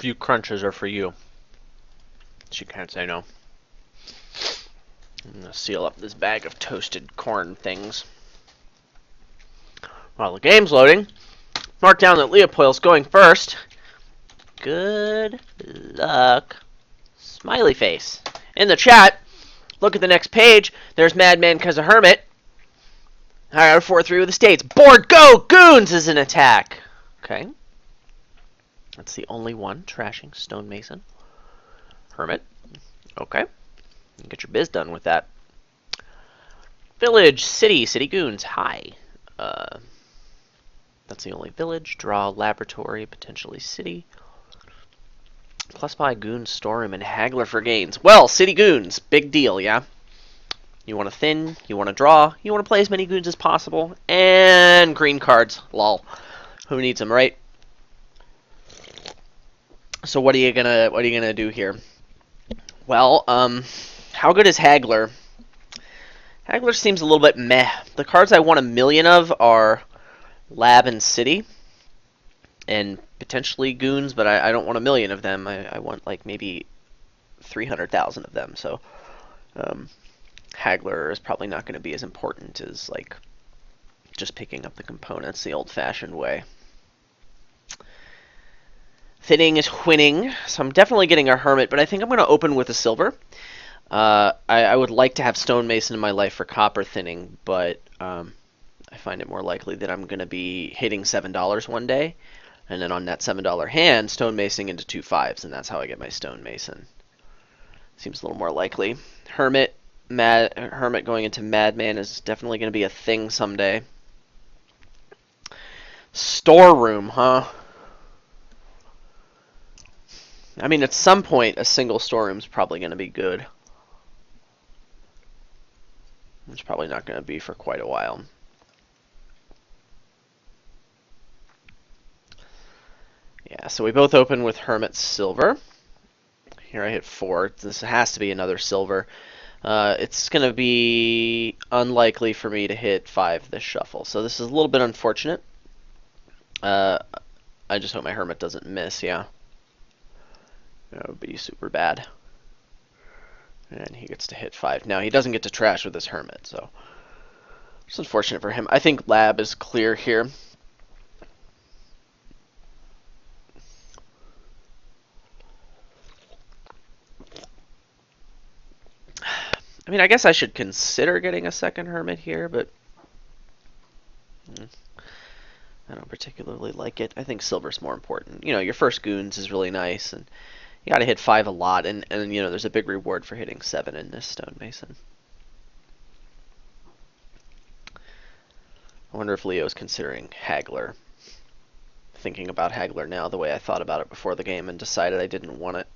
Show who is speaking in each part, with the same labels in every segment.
Speaker 1: few crunches are for you. She can't say no. I'm gonna seal up this bag of toasted corn things. While the game's loading, mark down that Leopoil's going first. Good luck. Smiley face. In the chat, look at the next page. There's Madman cause a hermit. Alright, 4-3 with the states. Board go! Goons is an attack. Okay. That's the only one. Trashing. Stonemason. Hermit. Okay. You get your biz done with that. Village. City. City goons. Hi. That's the only village. Draw. Laboratory. Potentially city. Plus by goons, storeroom, and haggler for gains. Well, city goons. Big deal, yeah? You want to thin, you want to draw, you want to play as many goons as possible, and green cards. Lol. Who needs them, right? So what are you gonna do here? Well, how good is Haggler? Haggler seems a little bit meh. The cards I want a million of are Lab and City, and potentially goons, but I don't want a million of them. I want like maybe 300,000 of them. So Haggler is probably not going to be as important as like just picking up the components the old-fashioned way. Thinning is winning, so I'm definitely getting a hermit, but I think I'm going to open with a silver. I would like to have stonemason in my life for copper thinning, but I find it more likely that I'm going to be hitting $7 one day, and then on that $7 hand, stonemasoning into 2 5s, and that's how I get my stonemason. Seems a little more likely. Hermit going into Madman is definitely going to be a thing someday. Storeroom, huh? I mean, at some point, a single storeroom's probably going to be good. It's probably not going to be for quite a while. Yeah, so we both open with Hermit Silver. Here I hit 4. This has to be another silver. It's going to be unlikely for me to hit 5 this shuffle, so this is a little bit unfortunate. I just hope my Hermit doesn't miss, yeah. That would be super bad. And he gets to hit 5. Now, he doesn't get to trash with his Hermit, so it's unfortunate for him. I think Lab is clear here. I mean, I guess I should consider getting a second Hermit here, but I don't particularly like it. I think silver's more important. You know, your first goons is really nice, and you gotta hit 5 a lot, and you know, there's a big reward for hitting 7 in this stonemason. I wonder if Leo's considering Haggler. Thinking about Haggler now the way I thought about it before the game and decided I didn't want it.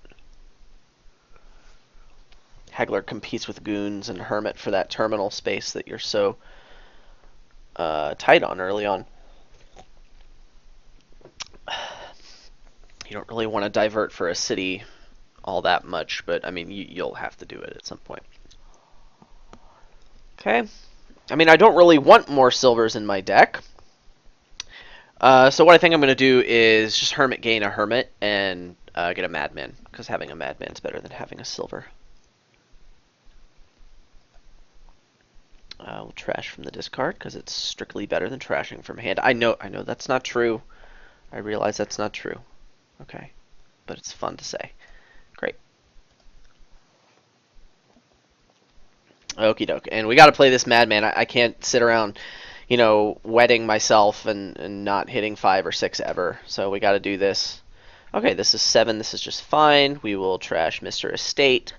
Speaker 1: Haggler competes with goons and Hermit for that terminal space that you're so tight on early on. You don't really want to divert for a city all that much, but I mean, you'll have to do it at some point. Okay. I mean, I don't really want more silvers in my deck. So what I think I'm going to do is just Hermit gain a Hermit and get a Madman, because having a Madman's better than having a silver. We'll trash from the discard, because it's strictly better than trashing from hand. I know that's not true. I realize that's not true. Okay. But it's fun to say. Great. Okie doke. And we got to play this Madman. I can't sit around, you know, wetting myself and not hitting 5 or 6 ever. So we got to do this. Okay, this is 7. This is just fine. We will trash Mr. Estate.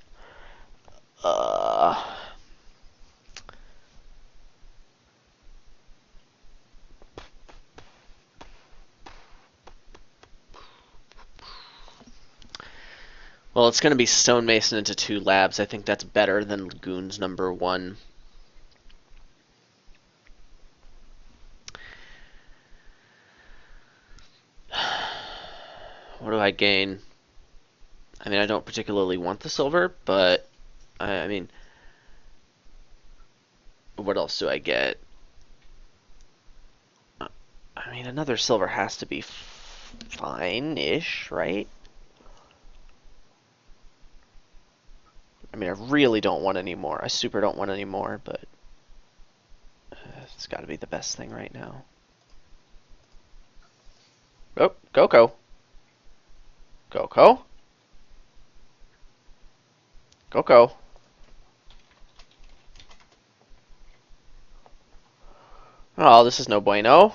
Speaker 1: Well, it's going to be Stonemason into 2 labs. I think that's better than Goons number 1. What do I gain? I mean, I don't particularly want the silver, but I mean, what else do I get? I mean, another silver has to be fine-ish, right? I mean, I really don't want any more. I super don't want any more, but it's got to be the best thing right now. Oh, Coco. Coco. Coco. Oh, this is no bueno.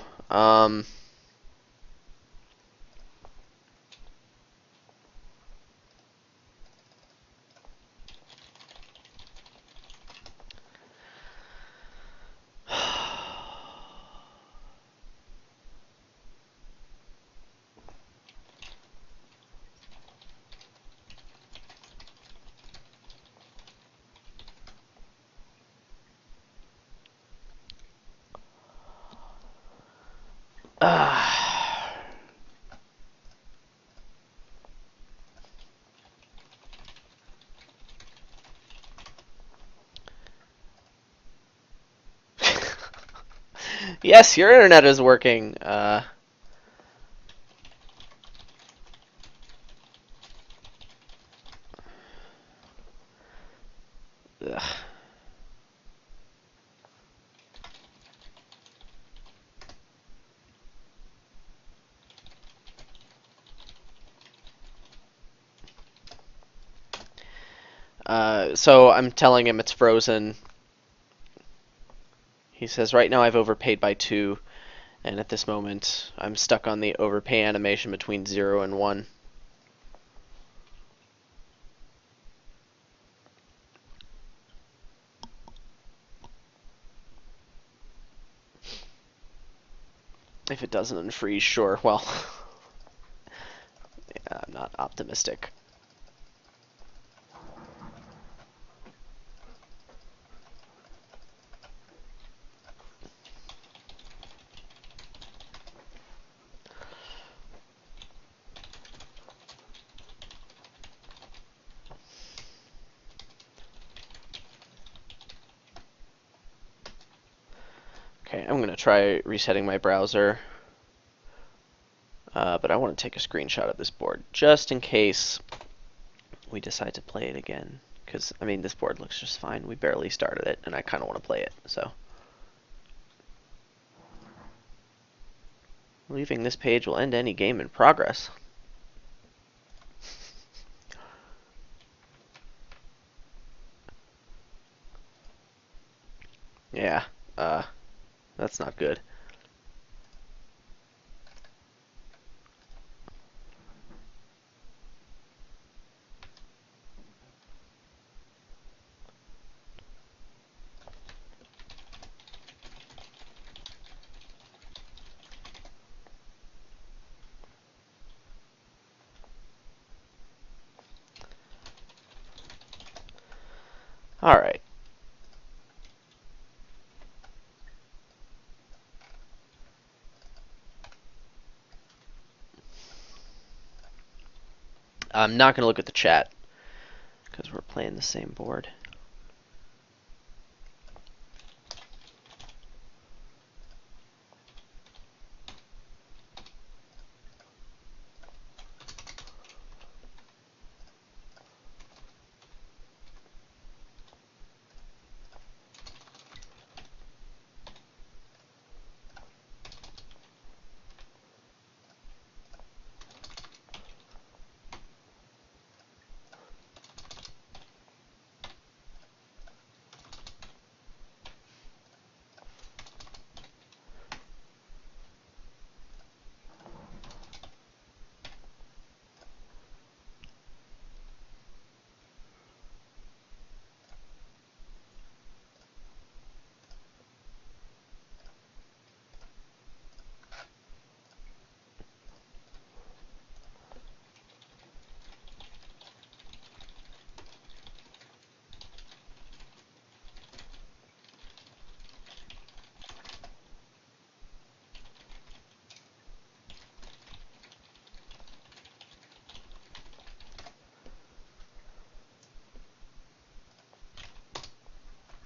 Speaker 1: Yes, your internet is working. So I'm telling him it's frozen. He says, right now I've overpaid by 2, and at this moment I'm stuck on the overpay animation between 0 and 1. If it doesn't unfreeze, sure. Well, yeah, I'm not optimistic. Okay, I'm going to try resetting my browser. But I want to take a screenshot of this board just in case we decide to play it again. Because, I mean, this board looks just fine. We barely started it, and I kind of want to play it. So, leaving this page will end any game in progress. Yeah, that's not good. Alright. I'm not going to look at the chat because we're playing the same board.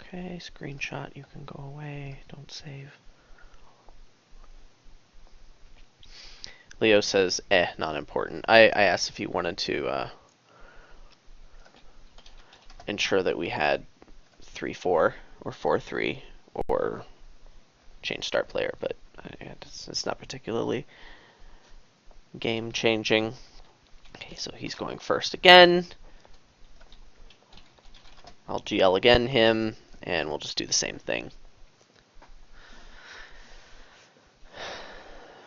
Speaker 1: Okay, screenshot, you can go away. Don't save. Leo says, not important. I asked if he wanted to ensure that we had 3-4 or 4-3 or change start player, but it's not particularly game changing. Okay, so he's going first again. I'll GL again him, and we'll just do the same thing.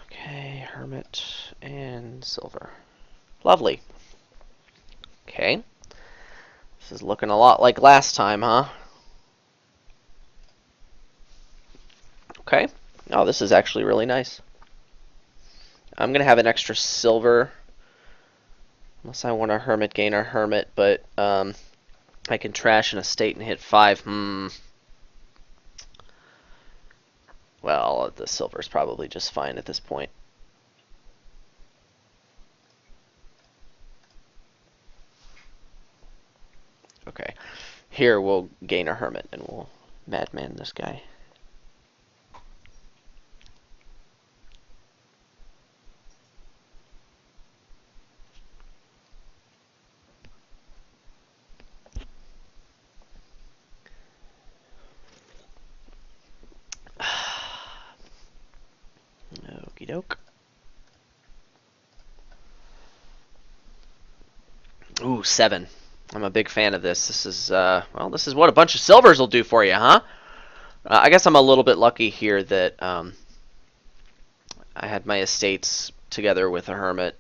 Speaker 1: Okay, Hermit and Silver. Lovely. Okay. This is looking a lot like last time, huh? Okay. Oh, this is actually really nice. I'm going to have an extra Silver. Unless I want a Hermit, gain a Hermit, but I can trash an estate and hit 5. Well, the Silver's probably just fine at this point. Okay. Here we'll gain a Hermit and we'll Madman this guy. Okie doke. Ooh, 7. I'm a big fan of this. This is, well, this is what a bunch of Silvers will do for you, huh? I guess I'm a little bit lucky here that I had my estates together with a Hermit,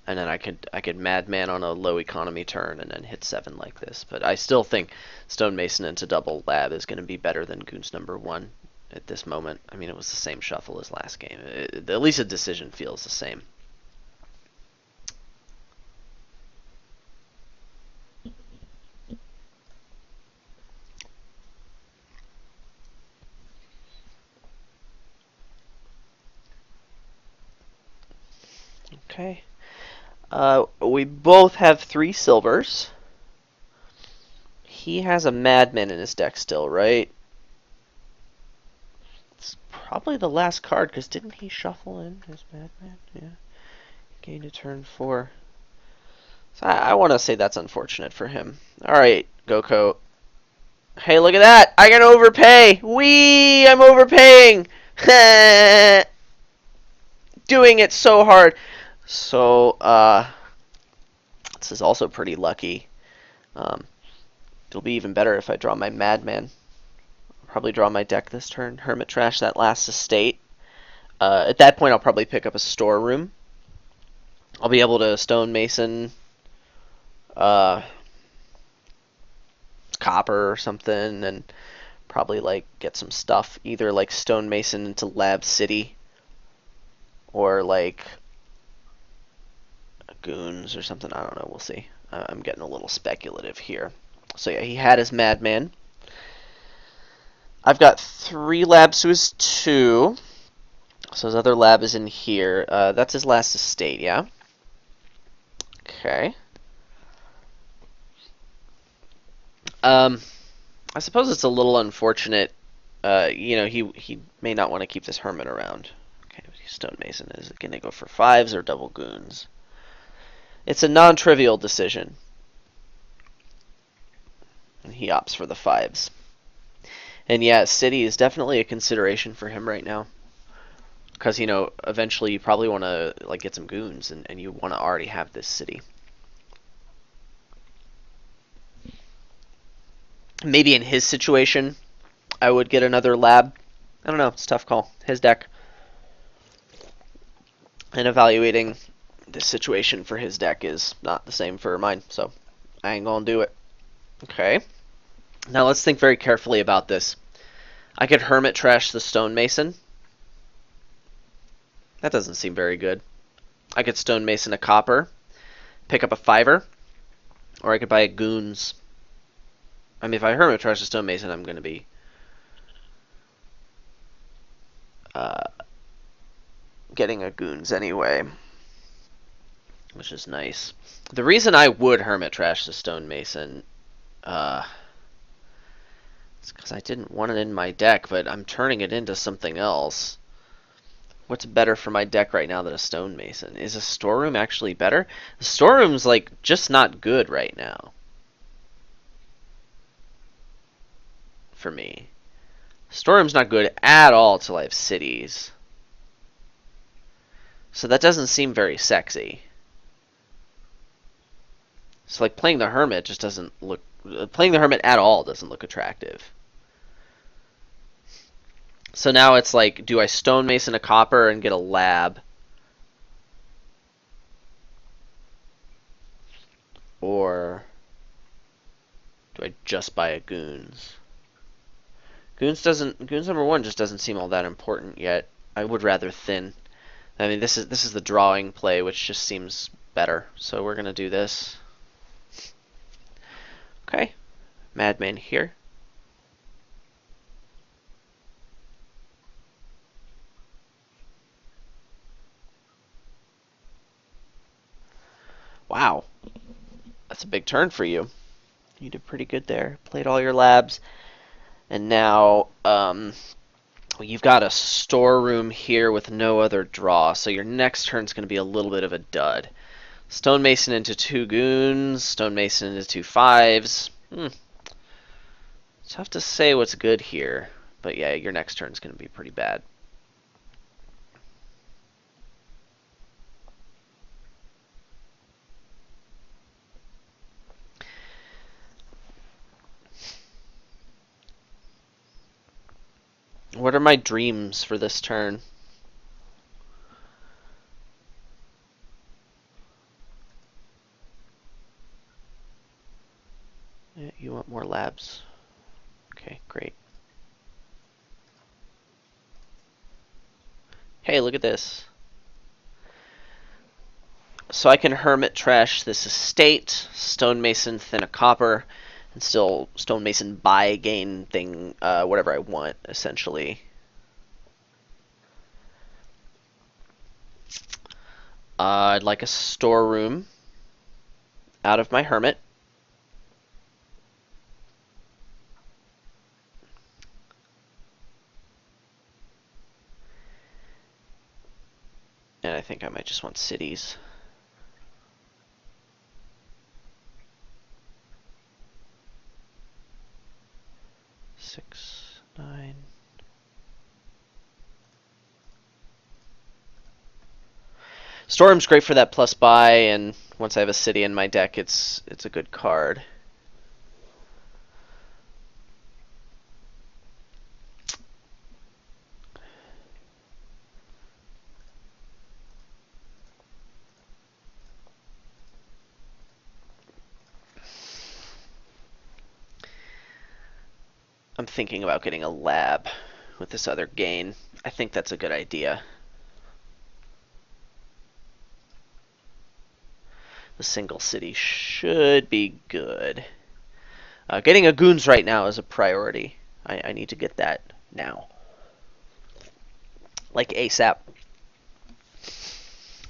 Speaker 1: and then I could Madman on a low economy turn and then hit 7 like this. But I still think Stonemason into double lab is going to be better than Goons number 1 at this moment. I mean, it was the same shuffle as last game. At least the decision feels the same. Okay. We both have 3 Silvers. He has a Madman in his deck still, right? It's probably the last card, because didn't he shuffle in his Madman? Yeah. Gained a turn 4. So I want to say that's unfortunate for him. Alright, Goko. Hey, look at that! I can overpay! Whee! I'm overpaying! Doing it so hard. So, this is also pretty lucky. It'll be even better if I draw my Madman. I'll probably draw my deck this turn. Hermit trash that last estate. At that point, I'll probably pick up a storeroom. I'll be able to Stonemason copper or something, and probably like get some stuff. Either like Stonemason into Lab City, or like Goons or something. I don't know. We'll see. I'm getting a little speculative here. So yeah, he had his Madman. I've got 3 labs to his 2. So his other lab is in here. That's his last estate, yeah? Okay. I suppose it's a little unfortunate. He may not want to keep this Hermit around. Okay, Stonemason is going to go for 5s or double Goons. It's a non-trivial decision. And he opts for the 5s. And yeah, City is definitely a consideration for him right now. Because, eventually you probably want to like get some Goons, and you want to already have this City. Maybe in his situation, I would get another lab. I don't know. It's a tough call. His deck. And evaluating this situation for his deck is not the same for mine. So I ain't going to do it. Okay. Now let's think very carefully about this. I could Hermit trash the Stonemason. That doesn't seem very good. I could Stonemason a copper. Pick up a 5er. Or I could buy a Goons. I mean, if I Hermit trash the Stonemason, I'm going to be getting a Goons anyway, which is nice. The reason I would Hermit trash the Stonemason is because I didn't want it in my deck, but I'm turning it into something else. What's better for my deck right now than a Stonemason? Is a storeroom actually better? The storeroom's like just not good right now. for me. Storeroom's not good at all till I have cities. So that doesn't seem very sexy. So like playing the Hermit just doesn't look... Playing the Hermit at all doesn't look attractive. So now it's like, do I stonemason a copper and get a lab? Or do I just buy a goons? Goons number one just doesn't seem all that important yet. I would rather thin. I mean, this is the drawing play, which just seems better. So we're gonna do this. Okay, Madman here. Wow, that's a big turn for you. You did pretty good there. Played all your labs, and now you've got a storeroom here with no other draw. So your next turn's going to be a little bit of a dud. Stonemason into 2 goons. Stonemason into 2 5s. Tough to say what's good here, but yeah, your next turn's going to be pretty bad. What are my dreams for this turn? Yeah, you want more labs. Okay, great. Hey, look at this. So I can Hermit trash this estate, Stonemason thin a copper, and still Stonemason buy gain thing, whatever I want, essentially. I'd like a storeroom out of my Hermit. And I think I might just want cities. Six, 9. Storm's great for that plus buy, and once I have a city in my deck, it's a good card. I'm thinking about getting a lab with this other gain. I think that's a good idea. The single city should be good. Getting a goons right now is a priority. I need to get that now. Like ASAP.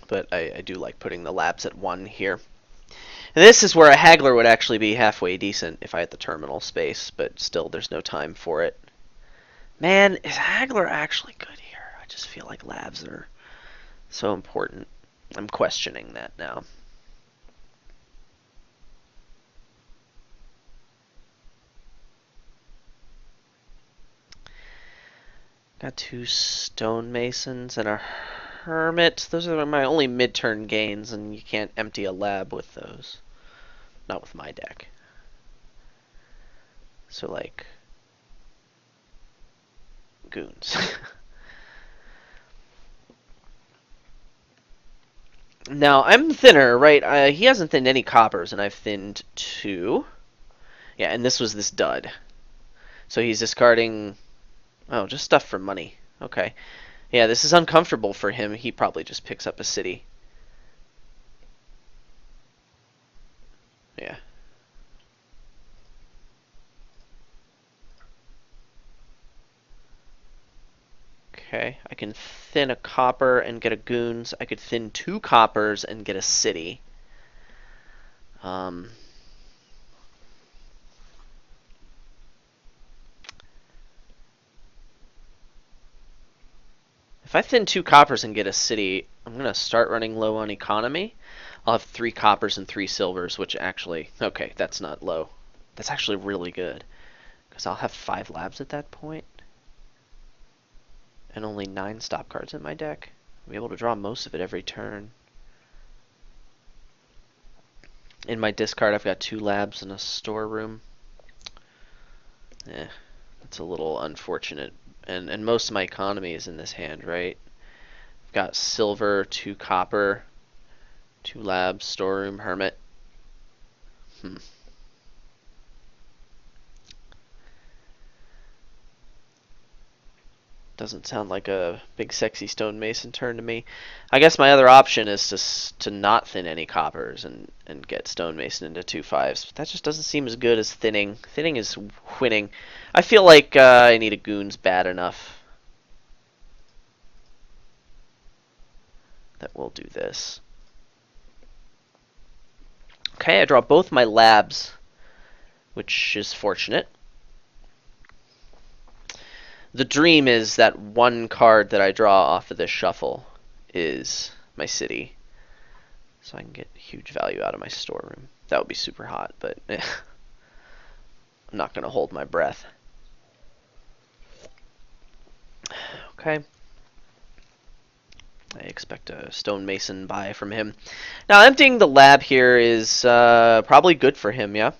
Speaker 1: But I do like putting the labs at 1 here. And this is where a haggler would actually be halfway decent if I had the terminal space, but still there's no time for it. Man, is haggler actually good here? I just feel like labs are so important. I'm questioning that now. Got 2 stonemasons and a hermit. Those are my only mid-turn gains, and you can't empty a lab with those. Not with my deck. So, like, goons. Now, I'm thinner, right? He hasn't thinned any coppers, and I've thinned 2. Yeah, and this was this dud. So he's discarding... Oh, just stuff for money. Okay. Yeah, this is uncomfortable for him. He probably just picks up a city. Yeah. Okay, I can thin a copper and get a goons. I could thin 2 coppers and get a city. If I thin 2 coppers and get a city, I'm going to start running low on economy. I'll have 3 coppers and 3 silvers, which actually... Okay, that's not low. That's actually really good. Because I'll have 5 labs at that point. And only 9 stop cards in my deck. I'll be able to draw most of it every turn. In my discard, I've got 2 labs and a storeroom. That's a little unfortunate. And most of my economy is in this hand, right? I've got silver, 2 copper, 2 labs, storeroom, hermit. Doesn't sound like a big sexy stonemason turn to me. I guess my other option is to not thin any coppers and get stonemason into 2/5s. But that just doesn't seem as good as thinning. Thinning is winning. I feel like I need a goons bad enough that we'll do this. Okay, I draw both my labs, which is fortunate. The dream is that one card that I draw off of this shuffle is my city. So I can get huge value out of my storeroom. That would be super hot, but I'm not going to hold my breath. Okay. I expect a stonemason buy from him. Now, emptying the lab here is probably good for him, yeah?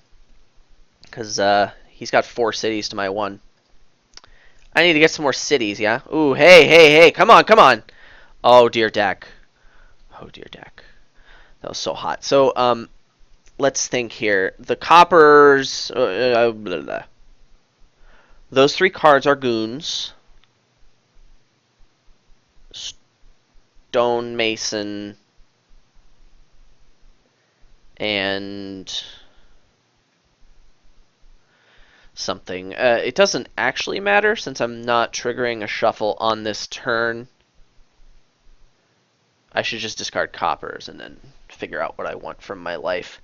Speaker 1: Because he's got 4 cities to my 1. I need to get some more cities, yeah? Ooh, hey, come on, come on! Oh, dear deck. Oh, dear deck. That was so hot. So, let's think here. The coppers... blah, blah. Those 3 cards are goons. Stonemason. And... something. It doesn't actually matter since I'm not triggering a shuffle on this turn. I should just discard coppers and then figure out what I want from my life.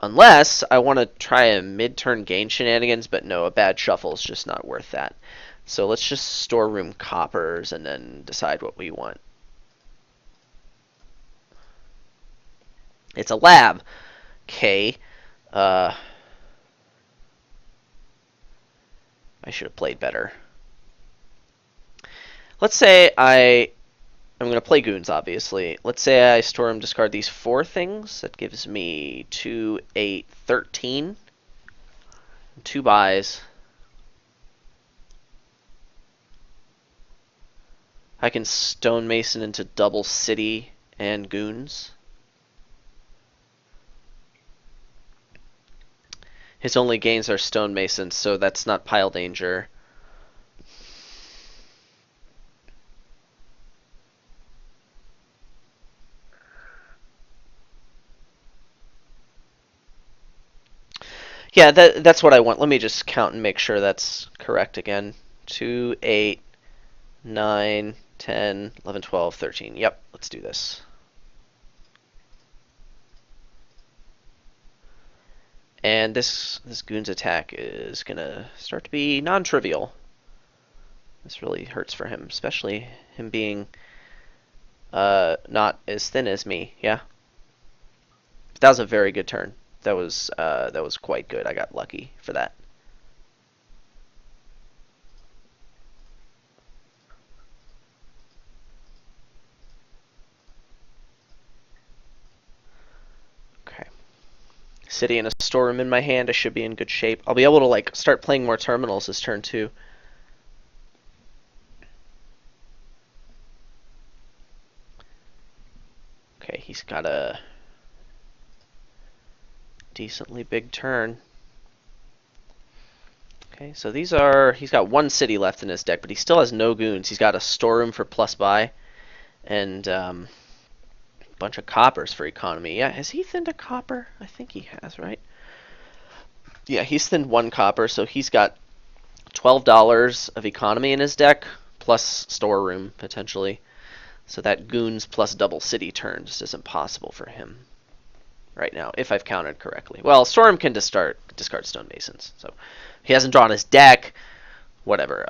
Speaker 1: Unless I want to try a mid-turn gain shenanigans, but no, a bad shuffle is just not worth that. So let's just storeroom coppers and then decide what we want. It's a lab. Okay. I should have played better. Let's say I'm going to play goons, obviously. Let's say I storeroom discard these 4 things. That gives me 2, 8, 13. 2 buys. I can stonemason into double city and goons. His only gains are stonemasons, so that's not pile danger. Yeah, that's what I want. Let me just count and make sure that's correct again. 2, 8, 9, 10, 11, 12, 13. Yep, let's do this. And this goon's attack is going to start to be non-trivial. This really hurts for him, especially him being not as thin as me, yeah? But that was a very good turn. That was quite good. I got lucky for that. Okay. City and a storeroom in my hand. I should be in good shape. I'll be able to like start playing more terminals this turn too. Okay, he's got a decently big turn. Okay, so he's got 1 city left in his deck, but he still has no goons. He's got a storeroom for plus buy, and a bunch of coppers for economy. Yeah, has he thinned a copper? I think he has, right? Yeah, he's thinned 1 copper, so he's got $12 of economy in his deck, plus storeroom, potentially. So that goons plus double city turn just isn't possible for him right now, if I've counted correctly. Well, Storm can discard stonemasons, so he hasn't drawn his deck. Whatever.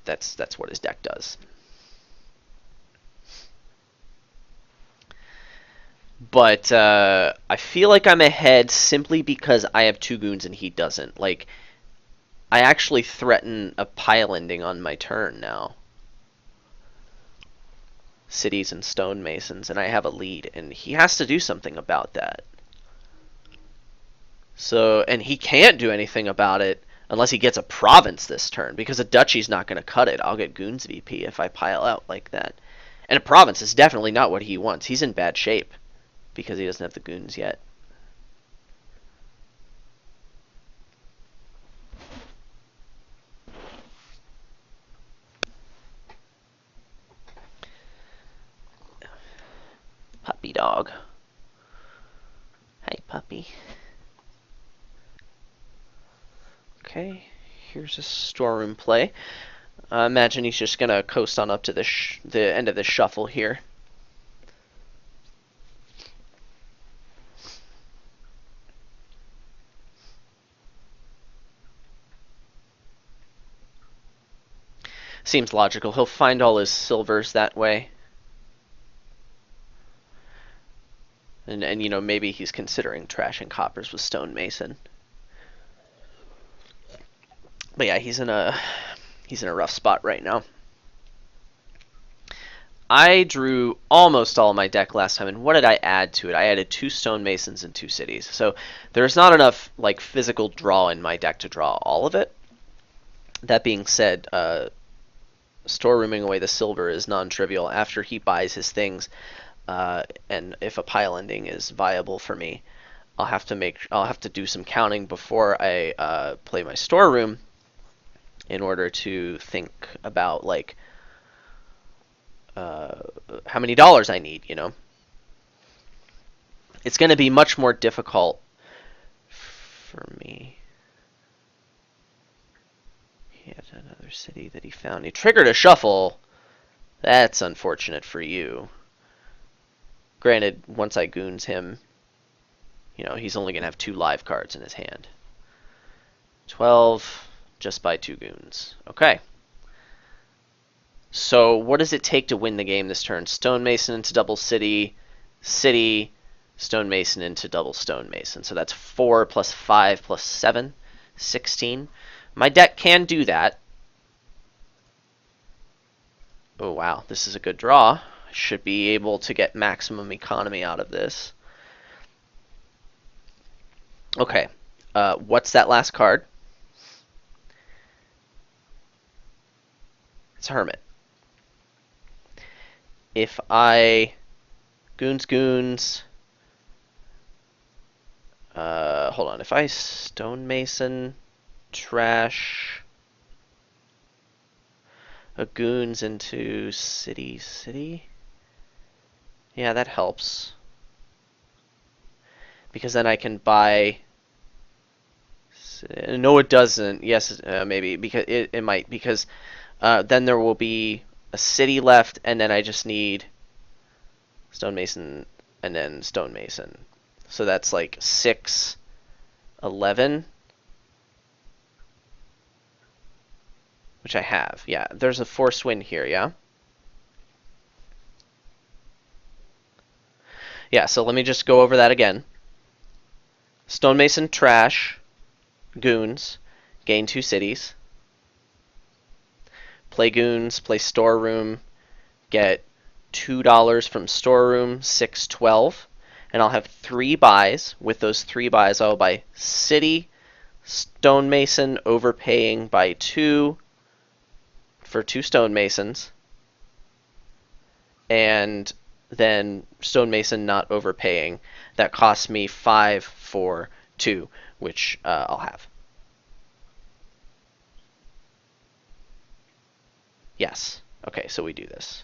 Speaker 1: That's what his deck does. But I feel like I'm ahead simply because I have 2 goons and he doesn't. Like, I actually threaten a pile ending on my turn now. Cities and stonemasons, and I have a lead, and he has to do something about that. So, and he can't do anything about it unless he gets a province this turn, because a duchy's not going to cut it. I'll get Goons VP if I pile out like that. And a province is definitely not what he wants. He's in bad shape because he doesn't have the Goons yet. Puppy dog. Hey, puppy. Okay, here's a storeroom play. Imagine he's just gonna coast on up to the end of the shuffle here. Seems logical. He'll find all his silvers that way. And you know, maybe he's considering trashing coppers with stonemason. But yeah, he's in a rough spot right now. I drew almost all my deck last time, and what did I add to it? I added 2 stonemasons and 2 cities. So there's not enough like physical draw in my deck to draw all of it. That being said, storerooming away the silver is non-trivial after he buys his things, and if a pile ending is viable for me, I'll have to do some counting before I play my storeroom in order to think about like how many dollars I need. You know, it's going to be much more difficult for me. He had another city that he found. He triggered a shuffle. That's unfortunate for you. Granted, once I goons him, you know, he's only going to have 2 live cards in his hand. 12, just by 2 goons. Okay. So what does it take to win the game this turn? Stonemason into double city, city, stonemason into double stonemason. So that's 4 plus 5 plus 7, 16. My deck can do that. Oh, wow. This is a good draw. I should be able to get maximum economy out of this. Okay. What's that last card? It's Hermit. If I goons, hold on. If I stonemason trash a goons into city, yeah, that helps. Because then I can buy. No, it doesn't. Yes, maybe because it might because then there will be a city left, and then I just need stonemason and then stonemason. So that's like 6, 11, which I have. Yeah, there's a forced win here. Yeah. Yeah. So let me just go over that again. Stonemason trash goons, gain 2 cities. Play goons, play storeroom, get $2 from storeroom, 6, 12. And I'll have 3 buys. With those 3 buys, I'll buy city, stonemason, overpaying by 2 for 2 stonemasons. And then stonemason not overpaying. That costs me 5 for 2, which I'll have. Yes. Okay, so we do this.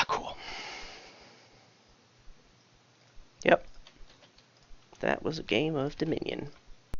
Speaker 1: Cool. Yep. that was a game of Dominion.